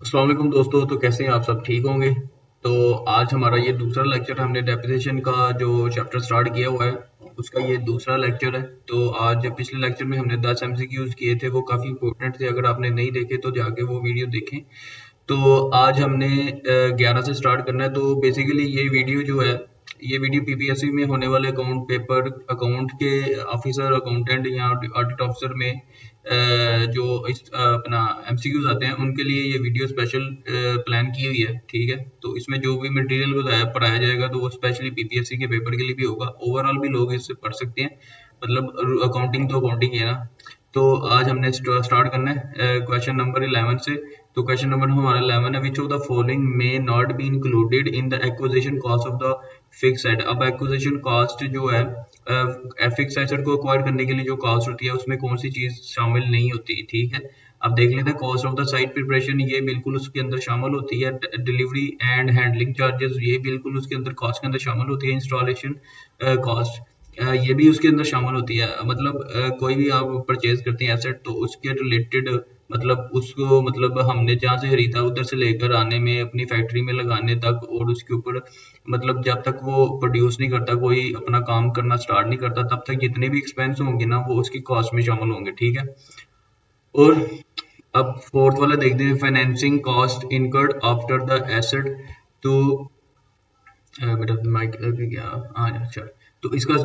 अस्सलाम वालेकुम दोस्तों। तो कैसे हैं आप सब? ठीक होंगे। तो आज हमारा ये दूसरा लेक्चर, हमने डेप्रिसिएशन का जो चैप्टर स्टार्ट किया हुआ है उसका ये दूसरा लेक्चर है। तो आज पिछले लेक्चर में हमने 10 एमसीक्यूज किए थे, वो काफ़ी इंपॉर्टेंट थे। अगर आपने नहीं देखे तो जाके वो वीडियो देखें। तो आज हमने 11 से स्टार्ट करना है। तो बेसिकली ये वीडियो जो है, ये वीडियो पीपीएससी में होने वाले अकाउंट पेपर, अकाउंट के ऑफिसर, अकाउंटेंट या ऑडिट ऑफिसर में जो अपना एमसीक्यूज आते हैं उनके लिए ये वीडियो स्पेशल प्लान की हुई है। ठीक है, तो इसमें जो भी मटेरियल बताया पढ़ाया जाएगा तो वो स्पेशली पीपीएससी के पेपर के लिए भी होगा। ओवरऑल भी लोग इससे पढ़ सकते हैं, मतलब अकाउंटिंग तो अकाउंटिंग है ना। तो आज हमने स्टार्ट करना है क्वेश्चन नंबर 11 से। तो क्वेश्चन नंबर हमारा 11 है, विच of the following may not be included in the acquisition cost of the fix asset. अब एक्विजिशन कॉस्ट जो है, फिक्स एसेट को एक्वायर करने के लिए जो कॉस्ट होती है उसमें कौन सी चीज शामिल नहीं होती। ठीक है, अब देख लेते हैं। Cost of the site preparation, ये बिल्कुल उसके अंदर शामिल होती है। डिलीवरी एंड हैंडलिंग चार्जेस, ये बिल्कुल उसके अंदर कॉस्ट के अंदर शामिल होती है। इंस्टॉलेशन कॉस्ट, ये भी उसके अंदर शामिल होती है। मतलब कोई भी आप परचेज करते हैं एसेट तो उसके रिलेटेड, मतलब उसको, मतलब हमने जहाँ से खरीदा उधर से लेकर आने में, अपनी फैक्ट्री में लगाने तक, और उसके ऊपर मतलब जब तक वो प्रोड्यूस नहीं करता, कोई अपना काम करना स्टार्ट नहीं करता, तब तक जितने भी एक्सपेंस होंगे ना वो उसकी कॉस्ट में शामिल होंगे। ठीक है, और अब फोर्थ वाला देखते हैं, financing cost incurred after the asset. तो बेटा माइक गया। हाँ अच्छा, तो इसका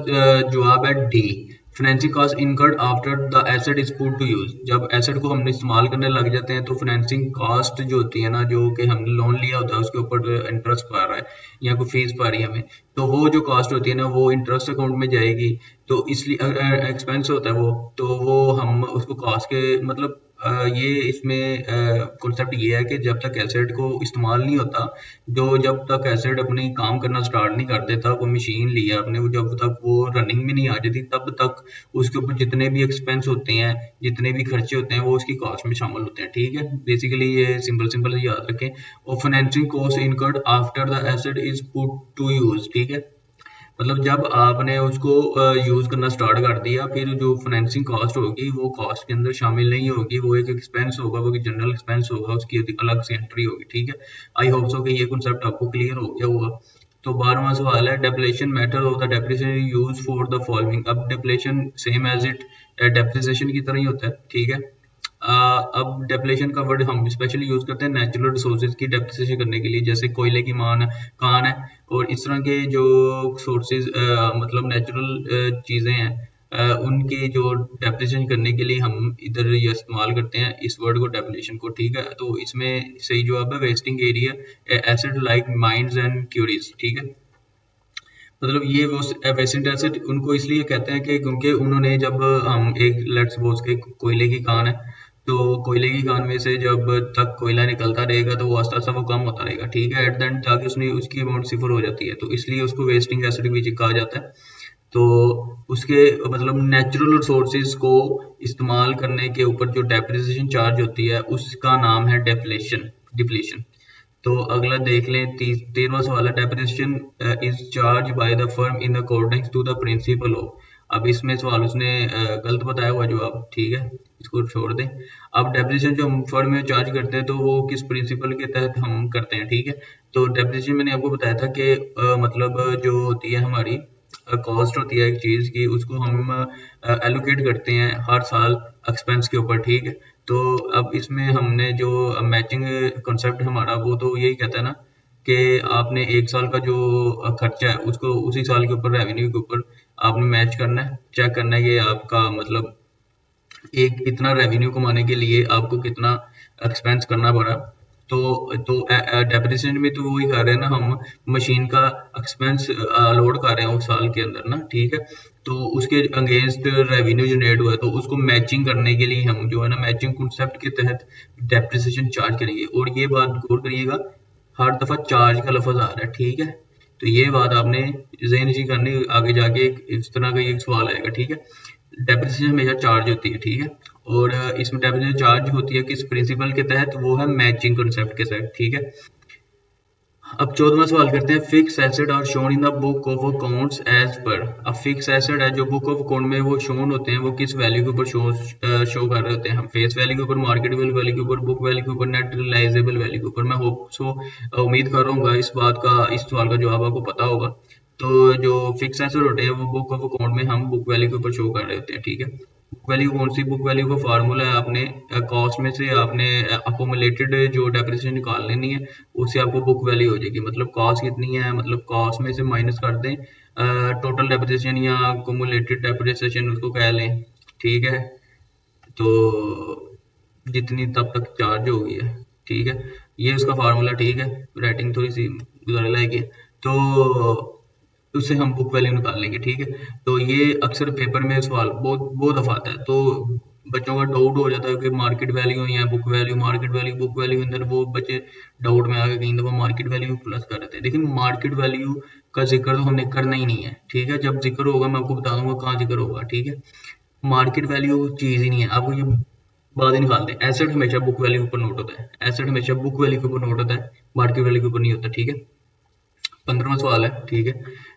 जवाब है D, financing cost incurred after the asset is put to use. जब एसेट को हमने इस्तेमाल करने लग जाते हैं तो फाइनेंसिंग कॉस्ट जो होती है ना, जो कि हमने लोन लिया होता है उसके ऊपर इंटरेस्ट पा रहा है या कोई फीस पा रही है हमें, तो वो जो कॉस्ट होती है ना वो इंटरेस्ट अकाउंट में जाएगी। तो इसलिए एक्सपेंस होता है वो, तो वो हम उसको कॉस्ट के, मतलब ये इसमें कॉन्सेप्ट ये है कि जब तक एसेट को इस्तेमाल नहीं होता, जो जब तक एसेट अपनी काम करना स्टार्ट नहीं कर देता, कोई मशीन लिया आपने, वो जब तक वो रनिंग में नहीं आ जाती तब तक उसके ऊपर जितने भी एक्सपेंस होते हैं, जितने भी खर्चे होते हैं वो उसकी कॉस्ट में शामिल होते हैं। ठीक है, बेसिकली ये सिंपल सिंपल याद रखें। और financing cost incurred after the asset is put to use. ठीक है, मतलब जब आपने उसको यूज़ करना स्टार्ट कर दिया, फिर जो फाइनेंसिंग कॉस्ट होगी वो कॉस्ट के अंदर शामिल नहीं होगी, वो एक एक्सपेंस होगा, वो एक जनरल एक्सपेंस होगा, उसकी एक अलग से एंट्री होगी। ठीक है, आई होप सो कि ये कॉन्सेप्ट आपको क्लियर हो गया होगा। तो 12वां सवाल है, depreciation method of the depreciation use for the following. अब depreciation same as it depreciation की तरह ही होता है। ठीक है, अब डेप्रिसिएशन का वर्ड हम स्पेशली यूज करते हैं नेचुरल रिसोर्सेज की डेप्रिसिएशन करने के लिए, जैसे कोयले की कान है, और इस तरह के जो सोर्सेज, मतलब नेचुरल चीज़ें हैं, उनकी जो डेप्रिसिएशन करने के लिए हम इधर ये इस्तेमाल करते हैं इस वर्ड को, डेप्रिसिएशन को। ठीक है, तो इसमें सही जवाब है wasting area, asset like mines and quarries. ठीक है, मतलब ये वो वेस्टर्न एसेट उनको इसलिए कहते हैं कि क्योंकि उन्होंने, जब हम एक लेट्स सपोज के कोयले की खान है, तो कोयले की खान में से जब तक कोयला निकलता रहेगा तो वो आस्ता आस्ता वो कम होता रहेगा। ठीक है, एट द एंड जाके उसने उसकी अमाउंट सिफर हो जाती है, तो इसलिए उसको वेस्टिंग एसिड भी कहा जाता है। तो उसके मतलब नेचुरल रिसोर्सेज को इस्तेमाल करने के ऊपर जो डेप्रिसिएशन चार्ज होती है उसका नाम है डिप्लेशन, डिप्लीशन। तो अगला देख लें, 13वां सवाल है, depreciation is charge by the firm in according to the principle of. अब इसमें सवाल उसने गलत बताया हुआ जवाब। ठीक है, इसको छोड़ दें। अब डेप्रिसिएशन जो हम फर्म में चार्ज करते हैं तो वो किस प्रिंसिपल के तहत हम करते हैं। ठीक है, तो डेप्रिसिएशन मैंने आपको बताया था कि मतलब जो होती है हमारी कॉस्ट होती है एक चीज़ की, उसको हम एलोकेट करते हैं हर साल एक्सपेंस के ऊपर। ठीक है, तो अब इसमें हमने जो मैचिंग कॉन्सेप्ट हमारा, वो तो यही कहता है ना कि आपने एक साल का जो खर्चा है उसको उसी साल के ऊपर, रेवेन्यू के ऊपर आपने मैच करना है, चेक करना है कि आपका मतलब एक इतना रेवेन्यू कमाने के लिए आपको कितना एक्सपेंस करना पड़ा। तो डेप्रिसिएशन में तो वही कर रहे हैं ना, हम मशीन का एक्सपेंस लोड कर रहे हैं उस साल के अंदर ना। ठीक है, तो उसके अगेंस्ट रेवेन्यू जनरेट हुआ है, तो उसको मैचिंग करने के लिए हम जो है ना मैचिंग कॉन्सेप्ट के तहत डेप्रिसिएशन चार्ज करेंगे। और ये बात गौर करिएगा, हर दफा चार्ज का लफज आ रहा है। ठीक है, तो ये बात आपने ज़हन नशीं करनी, आगे जाके इस तरह का एक सवाल आएगा। ठीक है, डेप्रिसिएशन हमेशा चार्ज होती है। ठीक है, और इसमें डेप्रिसिएशन चार्ज होती है किस प्रिंसिपल के तहत, वो है मैचिंग कॉन्सेप्ट के तहत। ठीक है, अब 14वां सवाल करते हैं, fix asset are shown in the book of accounts as per. अब फिक्स एसेट है जो बुक ऑफ अकाउंट में वो शोन होते हैं, वो किस वैल्यू के ऊपर शो कर रहे होते हैं? हम फेस वैल्यू के ऊपर, मार्केटेबल वैल्यू के ऊपर, बुक वैल्यू के ऊपर, नेट रियलाइजेबल वैल्यू के ऊपर। मैं होप सो उम्मीद कर रहा हूँ इस बात का, इस सवाल का जवाब आपको पता होगा। तो जो फिक्स एसेट होते हैं वो बुक ऑफ अकाउंट में हम बुक वैल्यू के ऊपर शो कर रहे होते हैं, ठीक है। बुक वैल्यू कौन सी? बुक वैल्यू का फार्मूला है, आपने कॉस्ट में से आपने अकोमुलेटेड जो डेप्रिसिएशन निकाल लेनी है, उससे आपको बुक वैल्यू हो जाएगी। मतलब कॉस्ट कितनी है, मतलब कॉस्ट में से माइनस कर दें टोटल डेप्रिसिएशन या अकोमुलेटेड डेप्रिसिएशन उसको कह लें, ठीक है। तो जितनी तब तक चार्ज हो गई है, ठीक है, ये उसका फार्मूला, ठीक है। राइटिंग थोड़ी सी गुजारे लायक है, तो उससे हम बुक वैल्यू निकाल लेंगे, ठीक है। तो ये अक्सर पेपर में सवाल बहुत बहुत दफा आता है, तो बच्चों का डाउट हो जाता है कि मार्केट वैल्यू या book value, market value book value, अंदर वो बच्चे डाउट में आके कहीं दफा मार्केट वैल्यू प्लस कर देते हैं। लेकिन मार्केट वैल्यू का जिक्र तो हमने करना ही नहीं है, ठीक है। जब जिक्र होगा मैं आपको बता दूंगा कहाँ जिक्र होगा, ठीक है। मार्केट वैल्यू चीज ही नहीं है, आपको ये बात ही निकाल दें। एसेट हमेशा बुक वैल्यू के ऊपर नोट होता है, एसेट हमेशा बुक वैल्यू के ऊपर नोट होता है, मार्केट वैल्यू के ऊपर नहीं होता, ठीक है। 15वां सवाल है, ठीक है।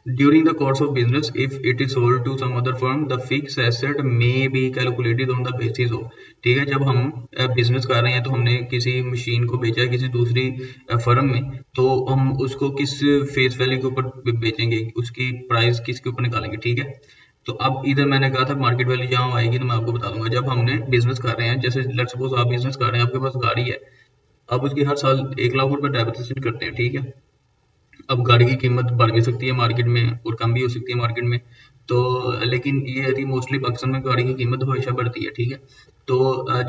During the course of business if it is sold to some other firm the fix asset may be calculated on the basis of, ठीक है। जब हम बिजनेस कर रहे हैं तो हमने किसी मशीन को बेचा है किसी दूसरी फर्म में, तो हम उसको किस फेस वैल्यू के ऊपर बेचेंगे, उसकी प्राइस किसके ऊपर निकालेंगे, ठीक है। तो अब इधर मैंने कहा था मार्केट वैल्यू जहाँ आएगी तो मैं आपको बता दूंगा। जब हमने बिजनेस कर रहे हैं, जैसे लेट्स सपोज आप बिजनेस कर रहे हैं, आपके पास गाड़ी है, आप उसकी हर साल 1 लाख रुपए डेप्रिसिएशन करते हैं, ठीक है। अब गाड़ी की कीमत बढ़ भी सकती है मार्केट में और कम भी हो सकती है मार्केट में, तो लेकिन ये है कि मोस्टली पाकिस्तान में गाड़ी की कीमत हमेशा बढ़ती है, ठीक है। तो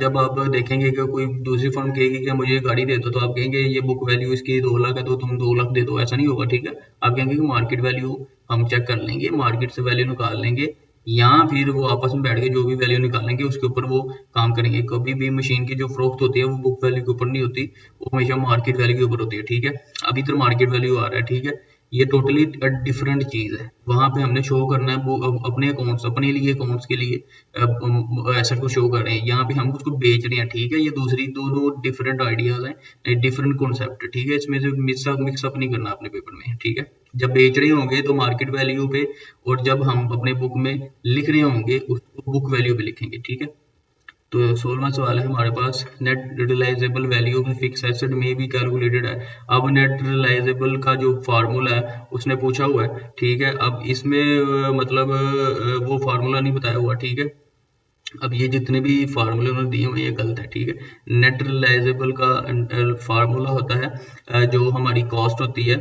जब आप देखेंगे कि कोई दूसरी फर्म कहेगी कि मुझे ये गाड़ी दे दो, तो आप कहेंगे ये बुक वैल्यू इसकी 2 लाख है तो तुम 2 लाख दे दो, ऐसा नहीं होगा, ठीक है। आप कहेंगे कि मार्केट वैल्यू हम चेक कर लेंगे, मार्केट से वैल्यू निकाल लेंगे, या फिर वो आपस में बैठ के जो भी वैल्यू निकालेंगे उसके ऊपर वो काम करेंगे। कभी भी मशीन की जो फरोख्त होती है वो बुक वैल्यू के ऊपर नहीं होती, वो हमेशा मार्केट वैल्यू के ऊपर होती है, ठीक है। अब इधर मार्केट वैल्यू आ रहा है, ठीक है, ये टोटली डिफरेंट चीज है। वहां पे हमने शो करना है वो अपने अकाउंट्स, अपने लिए अकाउंट्स के लिए एसेट को शो कर रहे हैं, यहाँ पे हम उसको बेच रहे हैं, ठीक है। ये दूसरी दो डिफरेंट आइडियाज हैं, डिफरेंट कॉन्सेप्ट, ठीक है। इसमें से मिक्सअप नहीं करना अपने पेपर में, ठीक है। जब बेच रहे होंगे तो मार्केट वैल्यू पे, और जब हम अपने बुक में लिख रहे होंगे उसको बुक वैल्यू पे लिखेंगे, ठीक है। तो 16वां सवाल है हमारे पास, net realizable value of fix asset में भी कैलकुलेटेड है। अब नेट रियलाइजेबल का जो फार्मूला है उसने पूछा हुआ है, ठीक है। अब इसमें मतलब वो फार्मूला नहीं बताया हुआ, ठीक है। अब ये जितने भी फार्मूले उन्होंने दिए हुए ये गलत है, ठीक है। नेट रियलाइजेबल का फार्मूला होता है जो हमारी कॉस्ट होती है,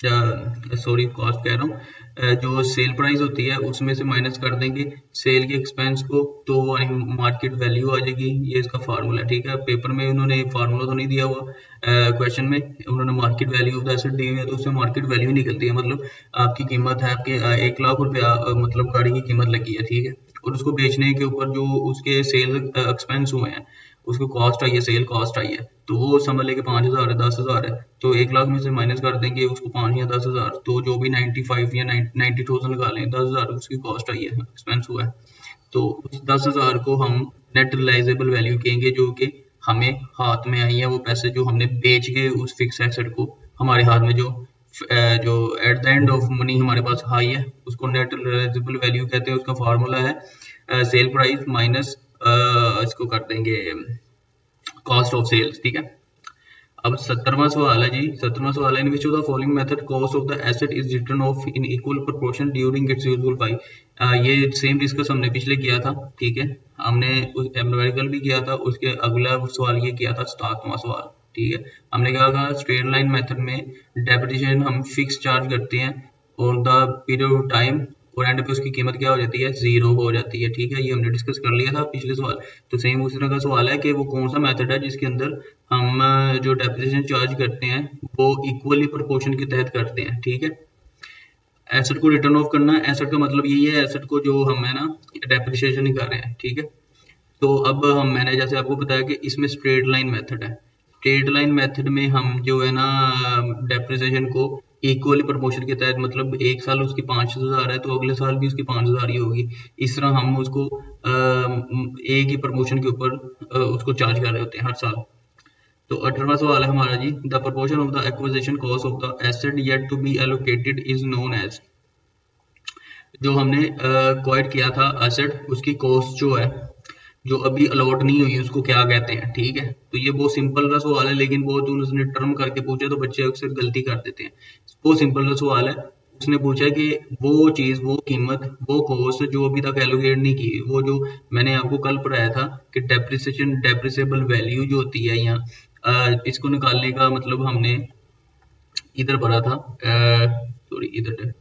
सॉरी कॉस्ट कह रहा हूँ, जो सेल प्राइस होती है उसमें से माइनस कर देंगे सेल के एक्सपेंस को, तो मार्केट वैल्यू आ जाएगी। ये इसका फार्मूला है, ठीक है। पेपर में उन्होंने फार्मूला तो नहीं दिया हुआ, क्वेश्चन में उन्होंने market value of the asset दी हुई है, तो उससे मार्केट वैल्यू निकलती है। मतलब आपकी कीमत है, आपके 1 लाख रुपया मतलब गाड़ी की कीमत लगी है, ठीक है, और उसको बेचने के ऊपर जो उसके सेल एक्सपेंस हुए हैं, उसको कॉस्ट आई है, सेल कॉस्ट आई है, तो वो समझ लेके 5,000 है, 10,000 है, तो 1 लाख में से माइनस कर देंगे उसको 5 या 10,000, तो जो भी 95 या 90,000 लगा लें, 10,000 उसकी कॉस्ट आई है, एक्सपेंस हुआ है, तो उस 10,000 को हम नेट रियलाइजेबल वैल्यू कहेंगे, जो कि हमें हाथ में आई है, वो पैसे जो हमने बेच के उस फिक्स एसेट को हमारे हाथ में जो at the end of money हमारे पास आई है, उसको नेट रियलाइजेबल वैल्यू कहते हैं। उसका फार्मूला है सेल प्राइस माइनस इसको कर देंगे कॉस्ट ऑफ सेल्स, ठीक है। अब 17वां सवाल है जी, 17वां सवाल है, in which of the following method cost of the asset is written off in equal proportion during its useful life. ये सेम डिस्कस हमने पिछले किया था, ठीक है। हमने एम्पिरिकल भी किया था, उसके अगला सवाल ये किया था 7वां सवाल, ठीक है। हमने कहा था स्ट्रेट लाइन मेथड में डेप्रिसिएशन हम फिक्स चार्ज करते हैं और द पीरियड ऑफ टाइम, और एंड पे उसकी कीमत क्या हो जाती है, 0 हो जाती है, ठीक है। ये हमने डिस्कस कर लिया था पिछले सवाल। तो सेम उसी तरह का सवाल है कि वो कौन सा मेथड है जिसके अंदर हम जो डेप्रिसिएशन चार्ज करते हैं वो इक्वली प्रोपोर्शन के तहत करते हैं, ठीक है। एसेट को रिटर्न ऑफ करना, एसेट का मतलब यही है, एसेट को जो हम है ना डेप्रिसिएशन ही कर रहे हैं, ठीक है। तो अब मैंने जैसे आपको बताया कि इसमें स्ट्रेट लाइन मेथड है, स्ट्रेट लाइन मेथड में हम जो है ना डेप्रिसिएशन को इक्वली प्रपोर्शन के तहत, मतलब एक साल उसकी 5,000 है तो अगले साल भी उसकी 5,000 ही होगी, इस तरह हम उसको एक ही प्रमोशन के ऊपर उसको चार्ज कर रहे होते हैं हर साल। तो 18वां सवाल है हमारा जी, the proportion of the acquisition cost of the asset yet to be allocated is known as. जो हमने क्वाइट किया था एसेट, उसकी कॉस्ट जो है जो अभी अलॉट नहीं हुई उसको क्या कहते हैं, ठीक है। तो ये बहुत सिंपल सा सवाल है, लेकिन बहुत उसने टर्म करके पूछे तो बच्चे अक्सर गलती कर देते हैं। बहुत सिंपल सा सवाल है। उसने पूछा कि वो चीज, वो कीमत, वो कॉस्ट जो अभी तक एलोकेट नहीं की, वो जो मैंने आपको कल पढ़ाया था कि डेप्रिसिएशन डेप्रिसिएबल वैल्यू जो होती है यहाँ, इसको निकालने का मतलब हमने इधर पढ़ा था, सॉरी इधर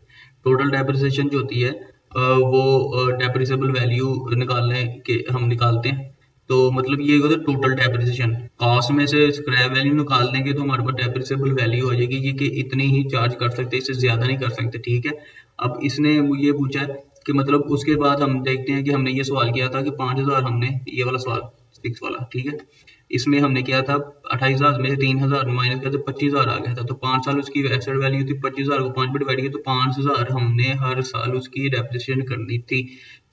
टोटल डेप्रिसिएशन जो होती है वो डेप्रिसिएबल वैल्यू निकालने के हम निकालते हैं। तो मतलब ये होता है टोटल डेप्रिसिएशन, कॉस्ट में से स्क्रैप वैल्यू निकाल देंगे तो हमारे पास डेप्रिसिएबल वैल्यू हो जाएगी, ये कि इतनी ही चार्ज कर सकते हैं, इससे ज्यादा नहीं कर सकते, ठीक है। अब इसने ये पूछा है कि मतलब उसके बाद हम देखते हैं कि हमने ये सवाल किया था कि 5000, हमने ये वाला सवाल 6 वाला, ठीक है। इसमें हमने किया था 28,000 में से 3,000 माइनस किया तो 25,000 आ गया था। तो 5 साल उसकी एसेट वैल्यू थी, 25,000 को 5 पे डिवाइड किया तो 5,000 हमने हर साल उसकी डेप्रिसिएशन करनी थी।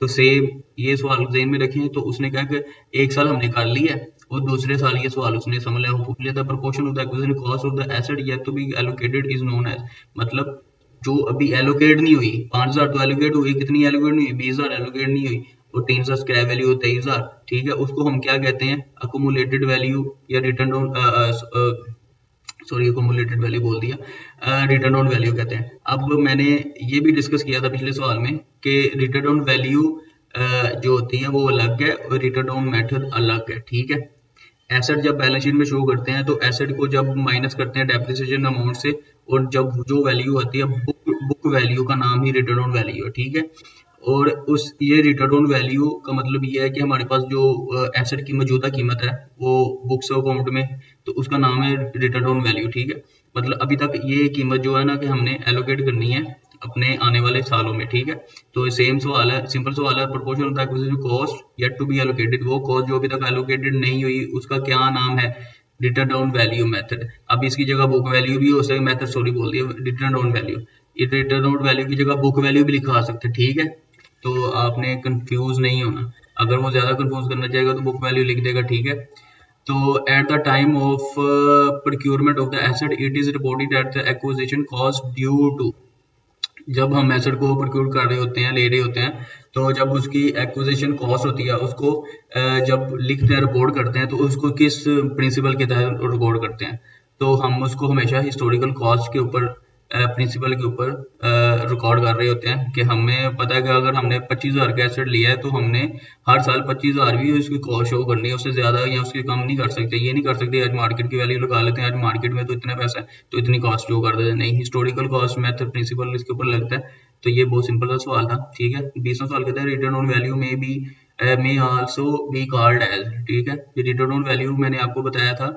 तो सेम ये सवाल ज़हन में रखें। तो उसने कहा कि एक साल हमने कर लिया और दूसरे साल ये सवाल उसने समझ लिया, पूछ लिया था proportion of the acquisition cost of the asset yet to be allocated is known as, मतलब जो अभी एलोकेट नहीं हुई, 5,000 तो एलोकेट हुई, कितनी एलोकेट नहीं हुई, 20,000 एलोकेट नहीं हुई, और 300 स्क्रैप वैल्यू 23,000, ठीक है। उसको हम क्या कहते हैं, अकोमुलेटेड वैल्यू या return on, sorry accumulated value बोल दिया, रिटर्न ऑन वैल्यू कहते हैं। अब मैंने ये भी डिस्कस किया था पिछले सवाल में कि रिटर्न ऑन वैल्यू जो होती है वो अलग है और रिटर्न ऑन मेथड अलग है, ठीक है। एसेट जब बैलेंस शीट में शो करते हैं तो एसेट को जब माइनस करते हैं डेप्रिसिएशन अमाउंट से, और जब जो वैल्यू आती है बुक वैल्यू का नाम ही रिटर्न ऑन वैल्यू है, ठीक है। और उस ये रिटर्न ऑन वैल्यू का मतलब ये है कि हमारे पास जो एसेट की मौजूदा कीमत है वो बुक्स अकाउंट में, तो उसका नाम है रिटर्न ऑन वैल्यू, ठीक है। मतलब अभी तक ये कीमत जो है ना कि हमने एलोकेट करनी है अपने आने वाले सालों में, ठीक है। तो सेम सवाल है, सिंपल सवाल है, proportion of the acquisition cost yet to be allocated, वो कॉस्ट जो अभी तक एलोकेटेड नहीं हुई उसका क्या नाम है, रिटर्न डाउन वैल्यू मेथड। अब इसकी जगह बुक वैल्यू भी हो सकती है, मेथड सॉरी बोल दिया, रिटर्न डाउन वैल्यू, ये रिटर्न डाउन वैल्यू की जगह बुक वैल्यू भी लिखा आ सकते हैं, ठीक है। तो आपने कंफ्यूज नहीं होना, अगर वो ज्यादा कंफ्यूज करना चाहेगा तो बुक वैल्यू लिख देगा, ठीक है। तो at the time of procurement of the asset it is reported at the acquisition cost due to, जब हम एसेट को प्रोक्योर कर रहे होते हैं, ले रहे होते हैं, तो जब उसकी एक्विजिशन कॉस्ट होती है उसको जब लिखते हैं, रिपोर्ट करते हैं, तो उसको किस प्रिंसिपल के तहत रिकॉर्ड करते हैं, तो हम उसको हमेशा हिस्टोरिकल कॉस्ट के ऊपर, प्रिंसिपल के ऊपर रिकॉर्ड कर रहे होते हैं। कि हमें पता है कि अगर हमने 25,000 का एसेट लिया है तो हमने हर साल 25,000 भी उसकी कॉस्ट शो करनी है, उससे ज्यादा या उसके कम नहीं कर सकते। ये नहीं कर सकते आज मार्केट की वैल्यू लगा लेते हैं, आज मार्केट में तो इतना पैसा है तो इतनी कॉस्ट शो कर देते हैं, नहीं, हिस्टोरिकल कॉस्ट मेथड प्रिंसिपल इसके ऊपर लगता है। तो ये बहुत सिंपल सा सवाल था, ठीक है। 20वां सवाल कहता है रिटर्न ऑन वैल्यू में भी may also be called as, ठीक है। रिटर्न ऑन वैल्यू मैंने आपको बताया था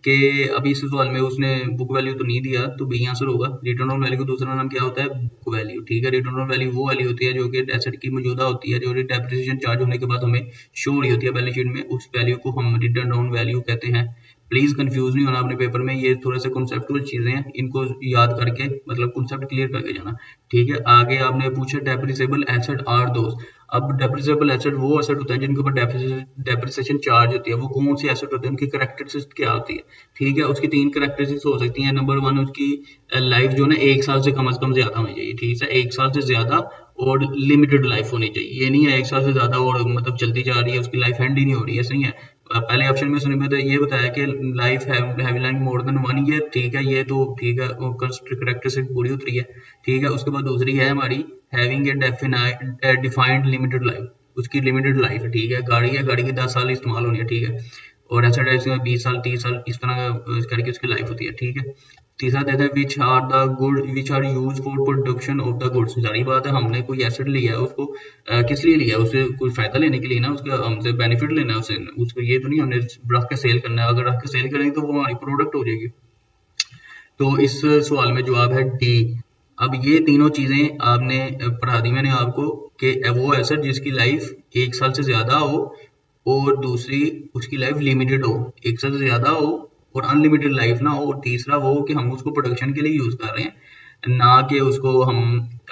कि अभी इस सवाल में उसने बुक वैल्यू तो नहीं दिया, तो बी आंसर होगा। रिटर्न ऑन वैल्यू का दूसरा नाम क्या होता है, बुक वैल्यू, ठीक है। रिटर्न ऑन वैल्यू वो वैल्यू होती है जो कि एसेट की मौजूदा होती है, जो डेप्रिसिएशन चार्ज होने के बाद हमें शो हो रही होती है बैलेंस शीट में, उस वैल्यू को हम रिटर्न ऑन वैल्यू कहते हैं। प्लीज कंफ्यूज नहीं होना अपने पेपर में, ये थोड़े से कॉन्सेप्टुअल चीजें हैं, इनको याद करके मतलब कॉन्सेप्ट क्लियर करके जाना, ठीक है। आगे आपने पूछा डेप्रिसिएबल एसेट आर दोस्त। अब डेप्रिसिएबल एसेट वो एसेट होता है जिनके ऊपर डेप्रिसिएशन चार्ज होती है, वो कौन सी एसेट होते हैं, उनकी कैरेक्टरिस्टिक्स क्या होती है, ठीक है। उसकी 3 कैरेक्टरिस्टिक्स हो सकती हैं। नंबर 1, उसकी लाइफ जो है ना 1 साल से कम ज्यादा होनी चाहिए, ठीक है, 1 साल से ज्यादा और लिमिटेड लाइफ होनी चाहिए। ये नहीं है 1 साल से ज्यादा और मतलब चलती जा रही है, उसकी लाइफ एंड ही नहीं हो रही है, ऐसा नहीं है। पहले ऑप्शन में सुनिए तो ये बताया कि life having more than 1 year, ठीक है, ये तो ठीक है, कैरेक्टरिस्टिक पूरी उतरी है, ठीक है। उसके बाद दूसरी है हमारी having a defined limited life, उसकी लिमिटेड लाइफ है, ठीक है। गाड़ी है, गाड़ी की 10 साल इस्तेमाल होनी है, ठीक है। और ऐसा टाइप से 20 साल 30 साल इस तरह का करके उसकी लाइफ होती है, ठीक है। तीसरा देता है which are the good which are use for production of the goods. सारी बात है, हमने कोई एसेट लिया है उसको किस लिए लिया है, उससे कोई फायदा लेने के लिए ना, उसका हमसे बेनिफिट लेना है उसे, उसको ये तो नहीं हमने रख के सेल करना है, अगर रख के सेल करेंगे तो वो हमारी प्रोडक्ट हो जाएगी। तो इस सवाल में जवाब है डी। अब ये तीनों चीजें आपने पढ़ा दी मैंने आपको कि वो एसेट जिसकी लाइफ 1 साल से ज्यादा हो और दूसरी उसकी लाइफ लिमिटेड हो, 1 साल से ज्यादा हो और अनलिमिटेड लाइफ ना हो, और तीसरा वो कि हम उसको प्रोडक्शन के लिए यूज कर रहे हैं ना कि उसको हम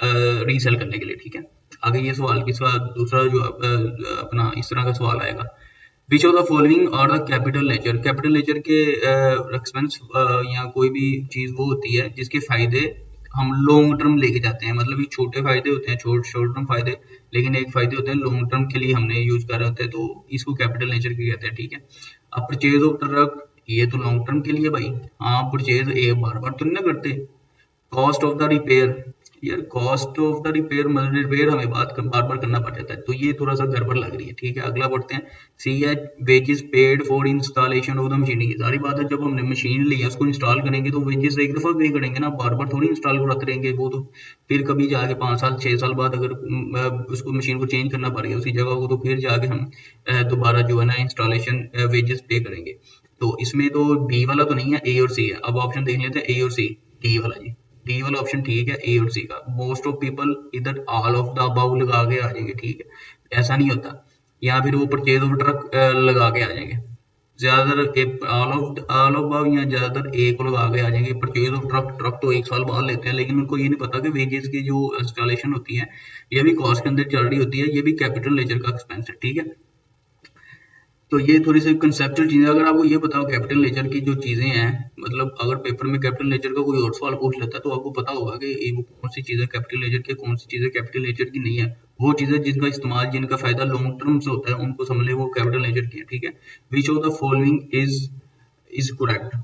रीसेल करने के लिए, ठीक है। आगे ये सवाल दूसरा जो अपना इस तरह का सवाल आएगा, which of the following are the capital ledger. Capital ledger के एक्सपेंस या कोई भी चीज वो होती है जिसके फायदे हम लॉन्ग टर्म लेके जाते हैं, मतलब ये छोटे फायदे होते हैं, शॉर्ट टर्म फायदे, लेकिन एक फायदे होते हैं लॉन्ग टर्म के लिए हमने यूज कर रहे होते हैं, तो इसको कैपिटल नेचर के कहते हैं। ठीक है, अब परचेज ऑफ ट्रक ये तो लॉन्ग टर्म के लिए भाई, हाँ परचेज एक बार बार तो नहीं ना करते। कॉस्ट ऑफ द रिपेयर, यार कॉस्ट ऑफ द रिपेयर मतलब रिपेयर हमें बार बार करना पड़ जाता है, तो ये थोड़ा सा गड़बड़ लग रही है। ठीक है, अगला पढ़ते हैं। सी है wages paid for installation of the machine. की सारी बात है, जब हमने मशीन ली है उसको इंस्टॉल करेंगे तो वेजेस एक दफा पे करेंगे ना, बार बार थोड़ी इंस्टॉल कराते रहेंगे। वो तो फिर कभी जाके 5 साल 6 साल बाद अगर उसको मशीन को चेंज करना पड़ गया उसी जगह को, तो फिर जाके हम दोबारा जो है ना इंस्टॉलेशन वेजेस पे करेंगे। तो इसमें तो बी वाला तो नहीं है, ए और सी है। अब ऑप्शन देख लेते हैं, ए और सी। डी वाला जी, डी वाला ऑप्शन ठीक है, ए और सी का। मोस्ट ऑफ पीपल इधर ऑल ऑफ द अबव लगा के आ जाएंगे। ठीक है, ऐसा नहीं होता, या फिर वो परचेज ऑफ ट्रक लगा के आ जाएंगे। ज्यादातर ऑल ऑफ अबव या ज्यादातर ए को लगा के आ जाएंगे। परचेज ऑफ ट्रक, ट्रक तो 1 साल बाद लेते हैं, लेकिन उनको ये नहीं पता कि वेजेस की जो इंस्टॉलेशन होती है ये भी कॉस्ट के अंदर चल रही होती है, ये भी कैपिटल लेजर का एक्सपेंस है। ठीक है, तो ये थोड़ी सी कंसेप्चुअल चीजें, अगर आपको ये बताओ कैपिटल नेचर की जो चीजें हैं, मतलब अगर पेपर में कैपिटल नेचर का कोई और सवाल पूछ लेता है तो आपको पता होगा कि ये वो कौन सी चीजें कैपिटल नेचर की, कौन सी चीजें कैपिटल नेचर की नहीं है। वो चीजें जिनका इस्तेमाल, जिनका फायदा लॉन्ग टर्म से होता है, उनको समझ ले वो कैपिटल नेचर की है। ठीक है, विच of the following is correct.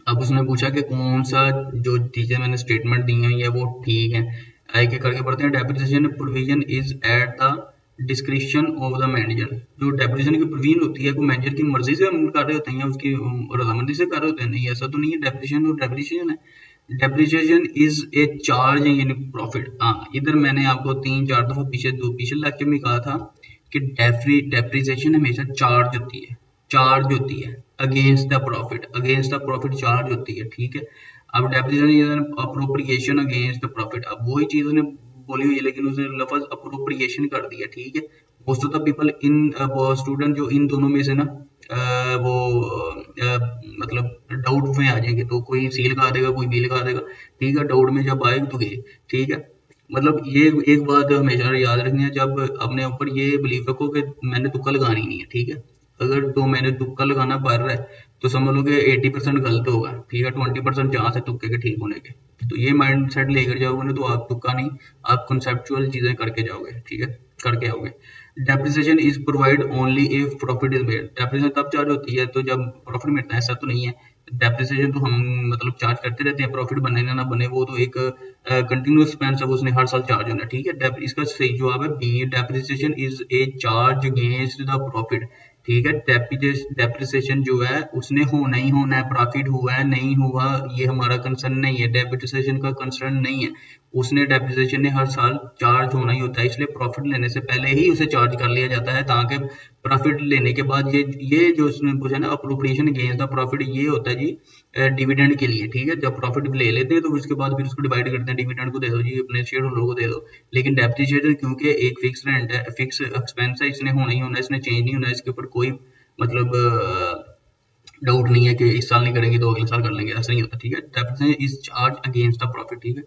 अब उसने पूछा कि कौन सा जो चीजें मैंने स्टेटमेंट दी हैं या वो ठीक है। एक एक करके पढ़ते हैं। Depreciation provision is at the description of the manager. जो डेप्रिसिएशन की प्रोविजन होती है वो मैनेजर की मर्जी से हम कर रहे होते हैं या उसकी रजामंदी से कर रहे होते हैं? नहीं, ऐसा तो नहीं है। डेप्रिसिएशन तो डेप्रिसिएशन है। डेप्रिसिएशन इज ए चार्ज यानी प्रॉफिट। हाँ, इधर मैंने आपको 3-4 दफा पिछले लेक्चर में कहा था कि डेप्रिसिएशन हमेशा चार्ज होती है, चार्ज होती है against the profit, against the profit charge होती है। ठीक है, अब depreciation appropriation against the profit, अब वही चीज उन्हें बोली हुई है लेकिन उसने लफ्ज अप्रोप्रिएशन कर दिया। ठीक है, most of the people in student जो इन दोनों में से ना वो मतलब डाउट में आ जाएंगे, तो कोई सी लगा देगा कोई बी लगा देगा। ठीक है, डाउट में जब आए तो गए। ठीक है, मतलब ये एक बात हमेशा याद रखनी है, जब अपने ऊपर ये बिलीव रखो कि मैंने तुक्का लगानी नहीं है। ठीक है, अगर तो मैंने तुक्का लगाना पड़ रहा है तो समझ लो कि 80% गलत होगा। ठीक है, 20% चांस है तुक्के के ठीक होने के। तो ये माइंड सेट लेकर जाओगे ना तो आप तुक्का नहीं, आप कंसेप्चुअल चीजें करके जाओगे। ठीक है, करके आओगे। Depreciation is provide only if profit is made. Depreciation तब चार्ज होती है तो जब प्रॉफिट मिलता है, ऐसा तो नहीं है। डेप्रिसिएशन तो हम मतलब चार्ज करते रहते हैं, प्रॉफिट बने ना बने, वो तो एक कंटिन्यूअस एक्सपेंस है, उसने हर साल चार्ज होना है। ठीक है, इसका सही जवाब है B, depreciation is a charge against the profit. ठीक है, डेप्रिसिएशन जो है उसने होना ही होना है, प्रॉफिट हुआ है नहीं हुआ ये हमारा कंसर्न नहीं है, डेप्रिसिएशन का कंसर्न नहीं है। उसने डेप्रिसिएशन ने हर साल चार्ज होना ही होता है, इसलिए प्रॉफिट लेने से पहले ही उसे चार्ज कर लिया जाता है, ताकि प्रॉफिट लेने के बाद ये जो उसने पूछा ना अप्रोप्रिएशन अगेंस्ट द प्रॉफिट, ये होता है जी डिविडेंड के लिए। ठीक है, जब प्रॉफिट ले लेते हैं तो उसके बाद फिर उसको डिवाइड करते हैं, डिविडेंड को दे दो जी, अपने शेयर होल्डर को दे दो। लेकिन डेप्रिसिएशन क्योंकि एक फिक्स रेंट है, फिक्स एक्सपेंस है, इसने होना ही होना है, इसने चेंज नहीं होना है, इसके ऊपर कोई मतलब डाउट नहीं है कि इस साल नहीं करेंगे तो अगले साल कर लेंगे, ऐसा नहीं होता। ठीक है, depreciation is charge against the profit. ठीक है,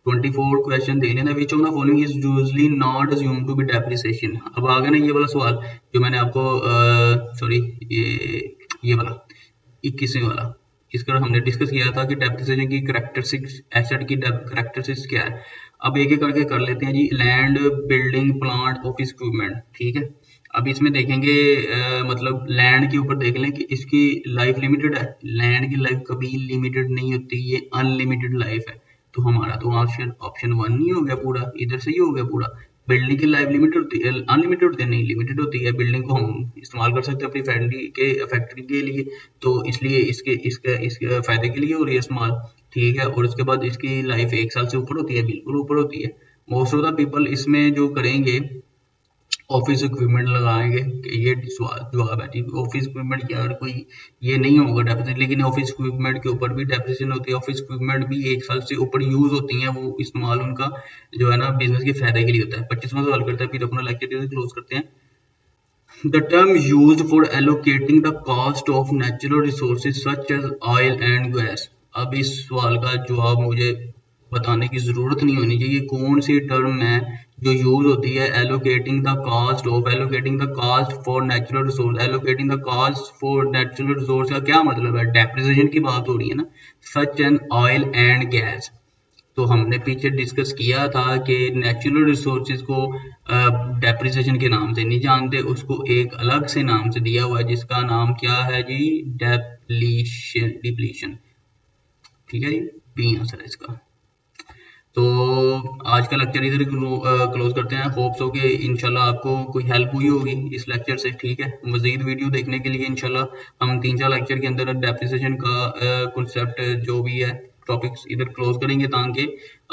24 क्वेश्चन देख लेना। Which of the following is usually not assumed to be depreciation. अब आ गया ना ये वाला सवाल जो मैंने आपको सॉरी ये वाला 21वें वाला, इसका हमने डिस्कस किया था कि डेप्रिसिएशन की कैरेक्टरिस्टिक्स, एसेट की कैरेक्टरिस्टिक्स क्या है। अब एक एक करके कर लेते हैं जी। Land, building, plant, office equipment. ठीक है, अब इसमें देखेंगे मतलब लैंड के ऊपर देख लें कि इसकी लाइफ लिमिटेड है। लैंड की लाइफ कभी लिमिटेड नहीं होती, ये अनलिमिटेड लाइफ है। तो हमारा तो ऑप्शन 1 नहीं हो गया पूरा, इधर से ही हो गया पूरा। बिल्डिंग की लाइफ लिमिटेड होती है, अनलिमिटेड होती है? नहीं, लिमिटेड होती है। बिल्डिंग को हम इस्तेमाल कर सकते हैं अपनी फैक्ट्री के लिए, तो इसलिए इसके फायदे के लिए हो रही है इस्तेमाल। ठीक है, और उसके बाद इसकी लाइफ 1 साल से ऊपर होती है, बिल्कुल ऊपर होती है। मोस्ट ऑफ द पीपल इसमें जो करेंगे ऑफिस इक्विपमेंट लगाएंगे कि ये जवाब है। ठीक, ऑफिस इक्विपमेंट यार कोई ये नहीं होगा डेप्रिसिएशन, लेकिन ऑफिस इक्विपमेंट के ऊपर भी डेप्रिसिएशन होती है। ऑफिस इक्विपमेंट भी 1 साल से ऊपर यूज होती हैं, वो इस्तेमाल उनका जो है ना बिजनेस के फायदे के लिए होता है। 25वां सवाल करते हैं, फिर अपना लेक्चर क्लोज करते हैं। The term used for allocating the cost of natural resources such as oil and gas। अब इस सवाल का जवाब मुझे बताने की ज़रूरत नहीं होनी चाहिए कौन सी टर्म है जो यूज़ होती है allocating the cost of, allocating the cost for natural resource, allocating the cost for natural resource का क्या मतलब है? डेप्रिसिएशन की बात हो रही है ना, such an oil and gas. तो हमने पीछे डिस्कस किया था कि नेचुरल रिसोर्सेज को डेप्रिसिएशन के नाम से नहीं जानते, उसको एक अलग से नाम से दिया हुआ है जिसका नाम क्या है जी? Depletion, depletion. ठीक है जी, बी आंसर है इसका। तो आज का लेक्चर इधर क्लोज करते हैं। होप्स हो कि इंशाल्लाह आपको कोई हेल्प हुई होगी इस लेक्चर से। ठीक है, मजीद वीडियो देखने के लिए इंशाल्लाह हम 3-4 लेक्चर के अंदर डेप्रिसिएशन का कॉन्सेप्ट जो भी है टॉपिक्स इधर क्लोज करेंगे, ताकि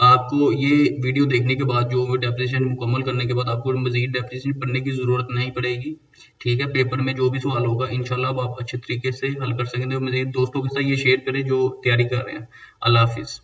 आपको ये वीडियो देखने के बाद जो डेप्रिसिएशन मुकम्मल करने के बाद आपको मजीद डेप्रिसिएशन पढ़ने की ज़रूरत नहीं पड़ेगी। ठीक है, पेपर में जो भी सवाल होगा इंशाल्लाह आप अच्छे तरीके से हल कर सकेंगे। मजीद दोस्तों के साथ ये शेयर करें जो तैयारी कर रहे हैं। अल्लाह हाफिज़।